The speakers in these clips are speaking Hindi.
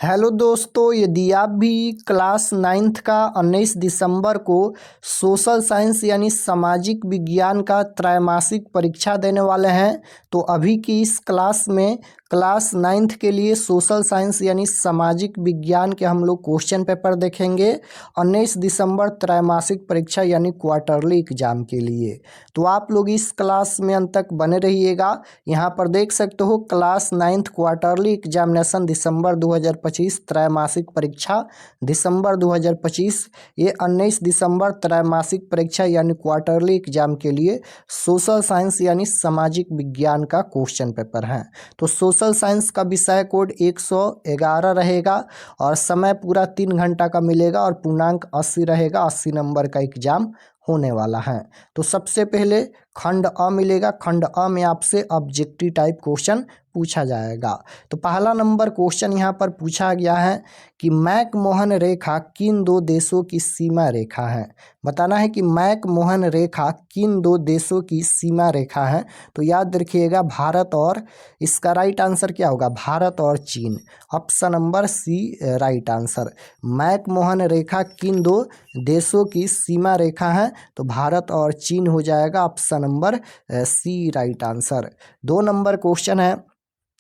हेलो दोस्तों, यदि आप भी क्लास 9th का 19 दिसंबर को सोशल साइंस यानी सामाजिक विज्ञान का त्रैमासिक परीक्षा देने वाले हैं तो अभी की इस क्लास में क्लास 9th के लिए सोशल साइंस यानी सामाजिक विज्ञान के हम लोग क्वेश्चन पेपर देखेंगे 19 दिसंबर त्रैमासिक परीक्षा यानी क्वार्टरली एग्जाम के लिए। तो आप लोग इस क्लास में अंत तक बने रहिएगा। यहाँ पर देख सकते हो क्लास 9th क्वार्टरली एग्जामिनेशन दिसंबर 2025 त्रैमासिक परीक्षा दिसंबर 2025, ये 19 दिसंबर त्रैमासिक परीक्षा यानी क्वार्टरली एग्जाम के लिए सोशल साइंस यानी सामाजिक विज्ञान का क्वेश्चन पेपर है। तो सोशल साइंस का विषय कोड 111 रहेगा और समय पूरा 3 घंटा का मिलेगा और पूर्णांक 80 रहेगा। 80 नंबर का एग्जाम होने वाला है। तो सबसे पहले खंड अ मिलेगा। खंड अ में आपसे ऑब्जेक्टिव टाइप क्वेश्चन पूछा जाएगा। तो पहला नंबर क्वेश्चन यहाँ पर पूछा गया है कि मैक-मोहन रेखा किन दो देशों की सीमा रेखा है। बताना है कि मैक-मोहन रेखा किन दो देशों की सीमा रेखा है। तो याद रखिएगा भारत और, इसका राइट आंसर क्या होगा, भारत और चीन। Option number C right answer. McMahon रेखा किन दो देशों की सीमा रेखा है, तो भारत और चीन हो जाएगा। Option number C right answer. 2 number question है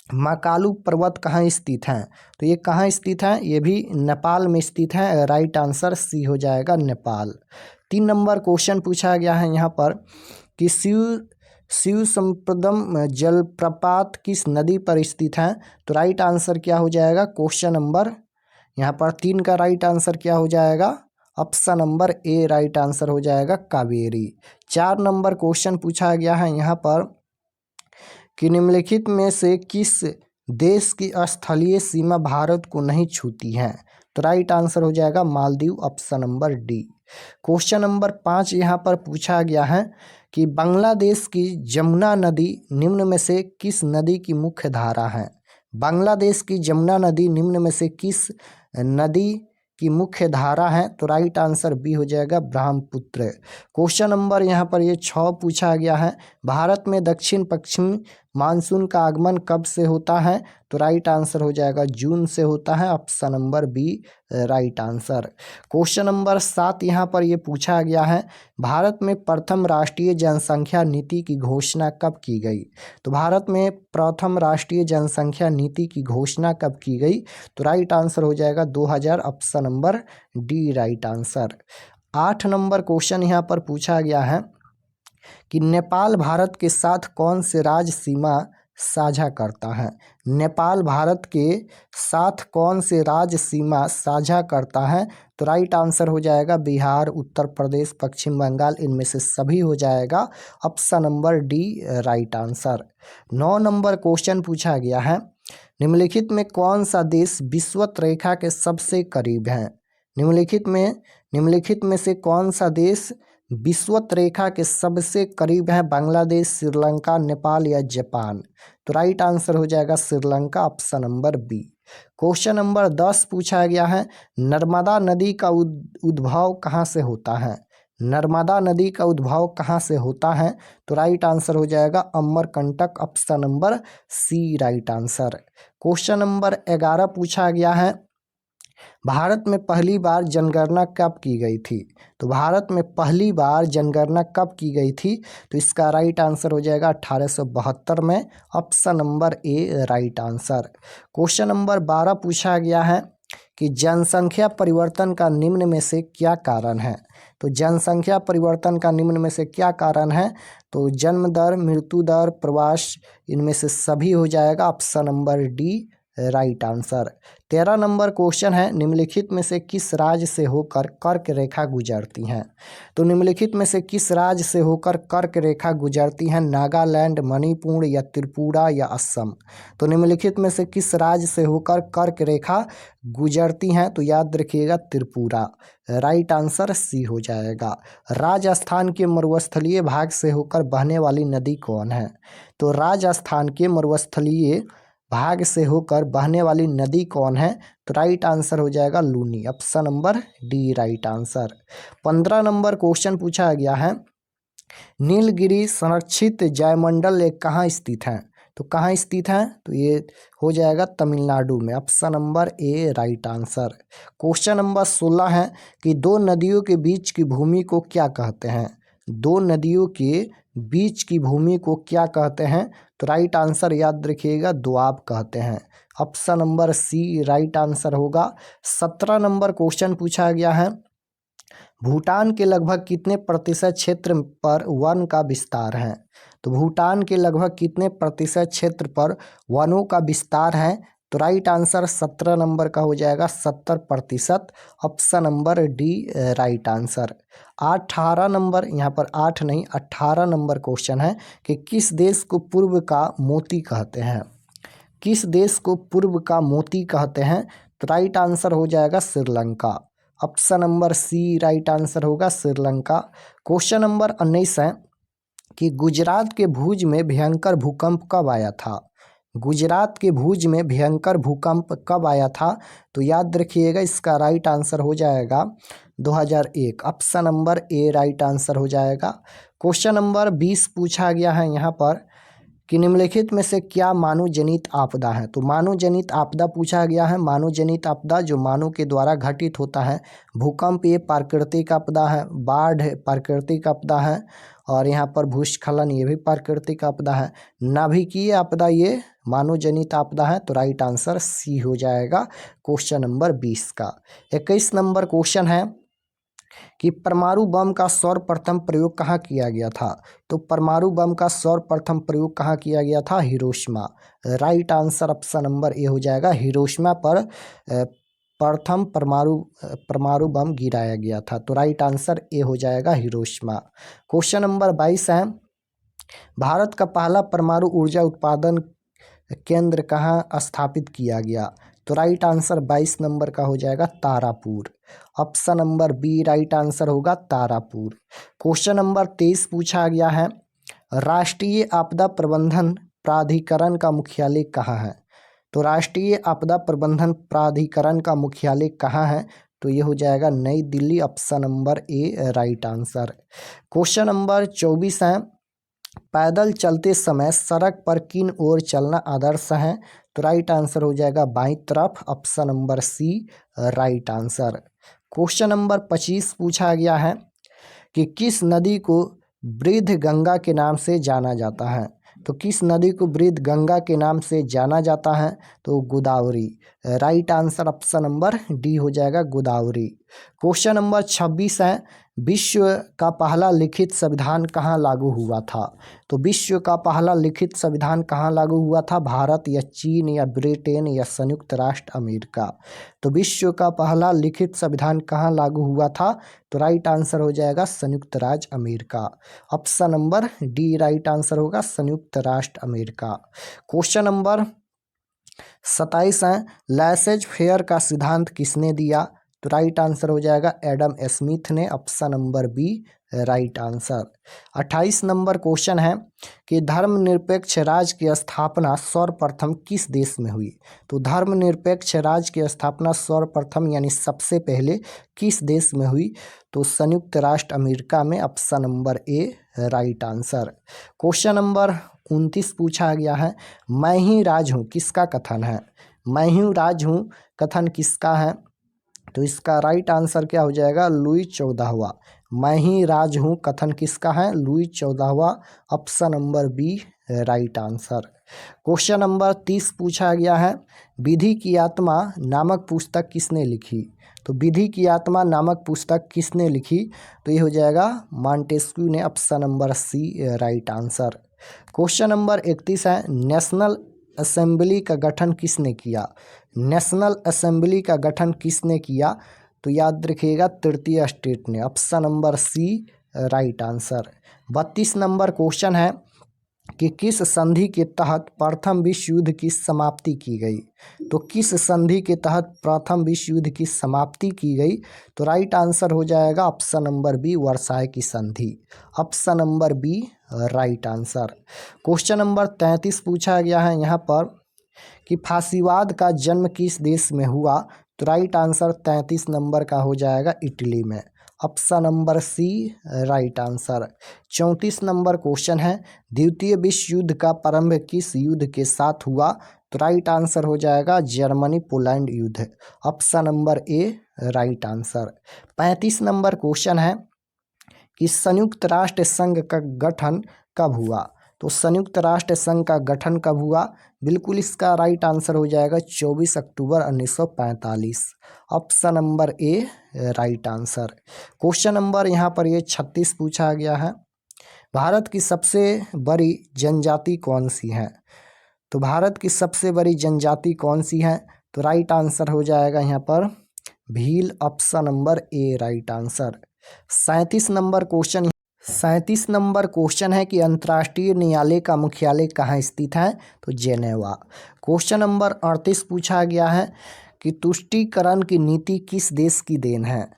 महाकालू पर्वत कहाँ स्थित है। तो ये कहाँ स्थित है, ये भी नेपाल में स्थित है। राइट आंसर सी हो जाएगा, नेपाल। 3 नंबर क्वेश्चन पूछा गया है यहाँ पर कि शिव संपदम जलप्रपात किस नदी पर स्थित है। तो राइट आंसर क्या हो जाएगा, क्वेश्चन नंबर यहाँ पर 3 का राइट आंसर क्या हो जाएगा, option number A right answer हो जाएगा, कावेरी। 4 नंबर क्वेश्चन पूछा गया है यहाँ पर कि निम्नलिखित में से किस देश की स्थलीय सीमा भारत को नहीं छूती है। तो राइट आंसर हो जाएगा Maldives. Option number D. Question number 5 यहाँ पर पूछा गया है कि बांग्लादेश की जमुना नदी निम्न में से किस नदी की मुख्य धारा है। बांग्लादेश की जमुना नदी निम्न में से किस नदी की मुख्य धारा है। तो राइट आंसर बी हो जाएगा, ब्रह्मपुत्र। क्वेश्चन नंबर यहाँ पर ये 6 पूछा गया है, भारत में दक्षिण पश्चिमी मानसून का आगमन कब से होता है। तो राइट आंसर हो जाएगा जून से होता है। Option number B right answer. Question number 7 यहाँ पर ये पूछा गया है, भारत में प्रथम राष्ट्रीय जनसंख्या नीति की घोषणा कब की गई। तो भारत में प्रथम राष्ट्रीय जनसंख्या नीति की घोषणा कब की गई। तो राइट आंसर हो जाएगा 2000। Option number D right answer. 8 number question यहाँ पर पूछा गया है कि नेपाल भारत के साथ कौन से राज्य सीमा साझा करता है। नेपाल भारत के साथ कौन से राज्य सीमा साझा करता है। तो राइट आंसर हो जाएगा बिहार, उत्तर प्रदेश, पश्चिम बंगाल, इनमें से सभी हो जाएगा। Option number D right answer. 9 number question पूछा गया है, निम्नलिखित में कौन सा देश विषुवत रेखा के सबसे करीब है। निम्नलिखित में से कौन सा देश विषुवत रेखा के सबसे करीब है। बांग्लादेश, श्रीलंका, नेपाल या जापान। तो राइट आंसर हो जाएगा Sri Lanka. Option number B. Question number 10 पूछा गया है, नर्मदा नदी का उद्भव कहाँ से होता है। नर्मदा नदी का उद्भव कहाँ से होता है। तो राइट आंसर हो जाएगा Amarkantak. Option number C right answer. Question number 11 पूछा गया है, भारत में पहली बार जनगणना कब की गई थी। तो भारत में पहली बार जनगणना कब की गई थी। तो इसका राइट आंसर हो जाएगा 1872 में। Option number A right answer. Question number 12 पूछा गया है कि जनसंख्या परिवर्तन का निम्न में से क्या कारण है। तो जनसंख्या परिवर्तन का निम्न में से क्या कारण है। तो जन्म दर, मृत्यु दर, प्रवास, इनमें से सभी हो जाएगा। Option number D right answer. 13 number question है, निम्नलिखित में से किस राज्य से होकर कर्क रेखा गुजरती हैं। तो निम्नलिखित में से किस राज्य से होकर कर्क रेखा गुजरती हैं। नागालैंड, मणिपुर या त्रिपुरा या असम। तो निम्नलिखित में से किस राज्य से होकर कर्क रेखा गुजरती हैं। तो याद रखिएगा त्रिपुरा। राइट आंसर सी हो जाएगा। राजस्थान के मरुस्थलीय भाग से होकर बहने वाली नदी कौन है। तो राजस्थान के मरुस्थलीय भाग से होकर बहने वाली नदी कौन है। तो राइट आंसर हो जाएगा Luni. Option number D right answer. 15 number question पूछा गया है, नीलगिरी संरक्षित जैवमंडल कहाँ स्थित है। तो कहाँ स्थित है, तो ये हो जाएगा तमिलनाडु में। Option number A right answer. Question number 16 है कि दो नदियों के बीच की भूमि को क्या कहते हैं। दो नदियों के बीच की भूमि को क्या कहते हैं, तो राइट आंसर याद रखिएगा दोआब कहते हैं। Option number C right answer होगा। 17 नंबर क्वेश्चन पूछा गया है, भूटान के लगभग कितने प्रतिशत क्षेत्र पर वन का विस्तार है। तो भूटान के लगभग कितने प्रतिशत क्षेत्र पर वनों का विस्तार है, तो राइट आंसर 17 नंबर का हो जाएगा 70%। Option number D right answer. 18 number, यहाँ पर 8 नहीं 18 नंबर क्वेश्चन है कि किस देश को पूर्व का मोती कहते हैं। किस देश को पूर्व का मोती कहते हैं, तो राइट आंसर हो जाएगा Sri Lanka. Option number C right answer होगा श्रीलंका। क्वेश्चन नंबर 19 है कि गुजरात के भुज में भयंकर भूकंप कब आया था। गुजरात के भुज में भयंकर भूकंप कब आया था, तो याद रखिएगा इसका राइट आंसर हो जाएगा 2001। Option number A right answer हो जाएगा। क्वेश्चन नंबर 20 पूछा गया है यहाँ पर कि निम्नलिखित में से क्या मानव जनित आपदा है। तो मानव जनित आपदा पूछा गया है। मानव जनित आपदा जो मानव के द्वारा घटित होता है। भूकंप ये प्राकृतिक आपदा है, बाढ़ प्राकृतिक आपदा है, और यहाँ पर भूस्खलन ये भी प्राकृतिक आपदा है। नाभिकीय आपदा ये मानव जनित आपदा है, तो राइट आंसर सी हो जाएगा क्वेश्चन नंबर 20 का। 21 नंबर क्वेश्चन है कि परमाणु बम का सर्वप्रथम प्रयोग कहाँ किया गया था। तो परमाणु बम का सर्वप्रथम प्रयोग कहाँ किया गया था, Hiroshima. Right answer option number A हो जाएगा। हिरोशिमा पर प्रथम परमाणु बम गिराया गया था, तो राइट आंसर ए हो जाएगा हिरोशिमा। क्वेश्चन नंबर 22 है, भारत का पहला परमाणु ऊर्जा उत्पादन केंद्र कहाँ स्थापित किया गया। तो राइट आंसर 22 नंबर का हो जाएगा Tarapur. Option number B right answer होगा तारापुर। क्वेश्चन नंबर 23 पूछा गया है, राष्ट्रीय आपदा प्रबंधन प्राधिकरण का मुख्यालय कहाँ है। तो राष्ट्रीय आपदा प्रबंधन प्राधिकरण का मुख्यालय कहाँ है, तो ये हो जाएगा नई Delhi. Option number A right answer. Question number 24 है, पैदल चलते समय सड़क पर किन ओर चलना आदर्श है। तो राइट आंसर हो जाएगा बाईं तरफ। Option number C right answer. Question number 25 पूछा गया है कि किस नदी को वृद्ध गंगा के नाम से जाना जाता है। तो किस नदी को वृद्ध गंगा के नाम से जाना जाता है, तो Godavari. Right answer option number D हो जाएगा गोदावरी। क्वेश्चन नंबर 26 है, विश्व का पहला लिखित संविधान कहाँ लागू हुआ था। तो विश्व का पहला लिखित संविधान कहाँ लागू हुआ था, भारत या चीन या ब्रिटेन या संयुक्त राष्ट्र अमेरिका। तो विश्व का पहला लिखित संविधान कहाँ लागू हुआ था, तो राइट आंसर हो जाएगा संयुक्त राज्य America. Option number D right answer होगा संयुक्त राष्ट्र अमेरिका। क्वेश्चन नंबर 27 है, लैसेज फेयर का सिद्धांत किसने दिया। तो राइट आंसर हो जाएगा एडम स्मिथ ने। Option number B right answer. 28 number question है कि धर्मनिरपेक्ष राज्य की स्थापना सर्वप्रथम किस देश में हुई। तो धर्मनिरपेक्ष राज्य की स्थापना सर्वप्रथम यानी सबसे पहले किस देश में हुई, तो संयुक्त राष्ट्र अमेरिका में। Option number A right answer. Question number 29 पूछा गया है, मैं ही राज हूँ किसका कथन है। मैं ही राज हूँ कथन किसका है, तो इसका राइट आंसर क्या हो जाएगा, लुई 14वां। मैं ही राज हूँ कथन किसका है, लुई 14वां। Option number B right answer. Question number 30 पूछा गया है, विधि की आत्मा नामक पुस्तक किसने लिखी। तो विधि की आत्मा नामक पुस्तक किसने लिखी, तो ये हो जाएगा मॉन्टेस्क्यू ने। Option number C right answer. Question number 31 है, नेशनल असेंबली का गठन किसने किया। नेशनल असेंबली का गठन किसने किया, तो याद रखिएगा तृतीय स्टेट ने। Option number C right answer. 32 number question है कि किस संधि के तहत प्रथम विश्व युद्ध की समाप्ति की गई। तो किस संधि के तहत प्रथम विश्व युद्ध की समाप्ति की गई, तो राइट आंसर हो जाएगा ऑप्शन नंबर बी वर्साय की संधि। Option number B right answer. Question number 33 पूछा गया है यहाँ पर कि फासीवाद का जन्म किस देश में हुआ, तो राइट आंसर 33 नंबर का हो जाएगा इटली में। Option number C right answer. 34 number question है, द्वितीय विश्व युद्ध का प्रारंभ किस युद्ध के साथ हुआ? तो राइट आंसर हो जाएगा जर्मनी पोलैंड युद्ध, option number A right answer. 35 number question है कि संयुक्त राष्ट्र संघ का गठन कब हुआ? तो संयुक्त राष्ट्र संघ का गठन कब हुआ? बिल्कुल इसका राइट आंसर हो जाएगा 24 अक्टूबर 1945, option number A right answer. Question number यहाँ पर ये 36 पूछा गया है, भारत की सबसे बड़ी जनजाति कौन सी है? तो भारत की सबसे बड़ी जनजाति कौन सी है? तो राइट आंसर हो जाएगा यहाँ पर Bhil, option number A right answer. 37 number question है कि अंतर्राष्ट्रीय न्यायालय का मुख्यालय कहाँ स्थित है? तो जेनेवा। क्वेश्चन नंबर 38 पूछा गया है कि तुष्टीकरण की नीति किस देश की देन है?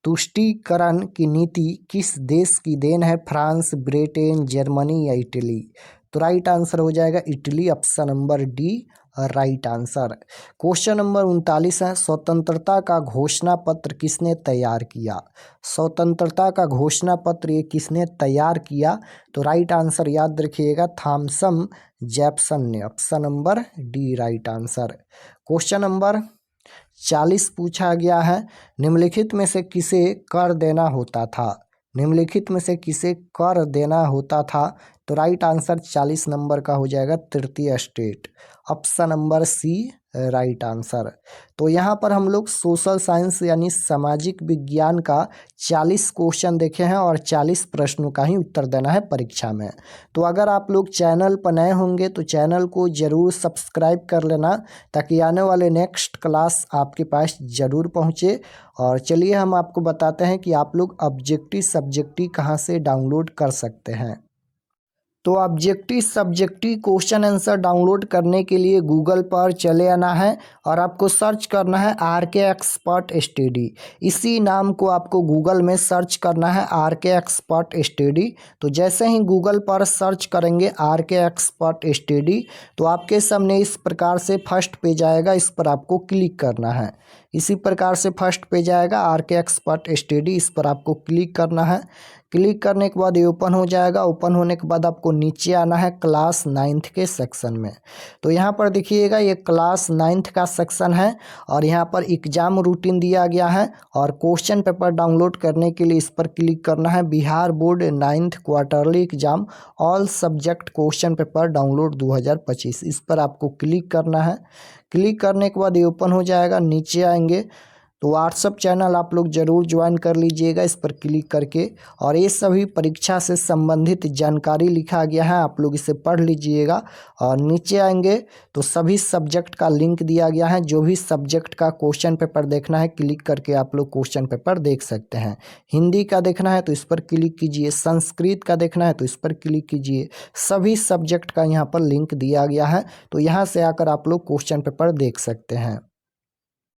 तुष्टीकरण की नीति किस देश की देन है? फ्रांस, ब्रिटेन, जर्मनी या इटली? तो राइट आंसर हो जाएगा Italy, option number D right answer. Question number 39 है, स्वतंत्रता का घोषणा पत्र किसने तैयार किया? स्वतंत्रता का घोषणा पत्र ये किसने तैयार किया? तो राइट आंसर याद रखिएगा थॉमसन जैफसन ने, option number D right answer. Question number 40 पूछा गया है, निम्नलिखित में से किसे कर देना होता था? निम्नलिखित में से किसे कर देना होता था? तो राइट आंसर 40 नंबर का हो जाएगा तृतीय state, option number C right answer. तो यहाँ पर हम लोग सोशल साइंस यानी सामाजिक विज्ञान का 40 क्वेश्चन देखे हैं और 40 प्रश्नों का ही उत्तर देना है परीक्षा में। तो अगर आप लोग चैनल पर नए होंगे तो चैनल को ज़रूर सब्सक्राइब कर लेना ताकि आने वाले नेक्स्ट क्लास आपके पास ज़रूर पहुँचे। और चलिए हम आपको बताते हैं कि आप लोग ऑब्जेक्टिव सब्जेक्टिव कहाँ से डाउनलोड कर सकते हैं। तो objective subjective question answer download करने के लिए गूगल पर चले आना है और आपको सर्च करना है RK एक्सपर्ट स्टडी। इसी नाम को आपको गूगल में सर्च करना है RK एक्सपर्ट स्टडी। तो जैसे ही गूगल पर सर्च करेंगे RK एक्सपर्ट स्टडी तो आपके सामने इस प्रकार से फर्स्ट पेज आएगा, इस पर आपको क्लिक करना है। इसी प्रकार से फर्स्ट पेज आएगा RK एक्सपर्ट स्टडी, इस पर आपको क्लिक करना है। क्लिक करने के बाद ये ओपन हो जाएगा। ओपन होने के बाद आपको नीचे आना है क्लास 9th के सेक्शन में। तो यहाँ पर देखिएगा ये क्लास 9th का सेक्शन है और यहाँ पर एग्जाम रूटीन दिया गया है और क्वेश्चन पेपर डाउनलोड करने के लिए इस पर क्लिक करना है। Bihar board 9th quarterly exam all subject question paper download 2025, इस पर आपको क्लिक करना है। क्लिक करने के बाद ये ओपन हो जाएगा। नीचे आएंगे तो व्हाट्सअप चैनल आप लोग ज़रूर ज्वाइन कर लीजिएगा इस पर क्लिक करके, और ये सभी परीक्षा से संबंधित जानकारी लिखा गया है, आप लोग इसे पढ़ लीजिएगा। और नीचे आएंगे तो सभी सब्जेक्ट का लिंक दिया गया है, जो भी सब्जेक्ट का क्वेश्चन पेपर देखना है क्लिक करके आप लोग क्वेश्चन पेपर देख सकते हैं। हिंदी का देखना है तो इस पर क्लिक कीजिए, संस्कृत का देखना है तो इस पर क्लिक कीजिए। सभी सब्जेक्ट का यहाँ पर लिंक दिया गया है, तो यहाँ से आकर आप लोग क्वेश्चन पेपर देख सकते हैं।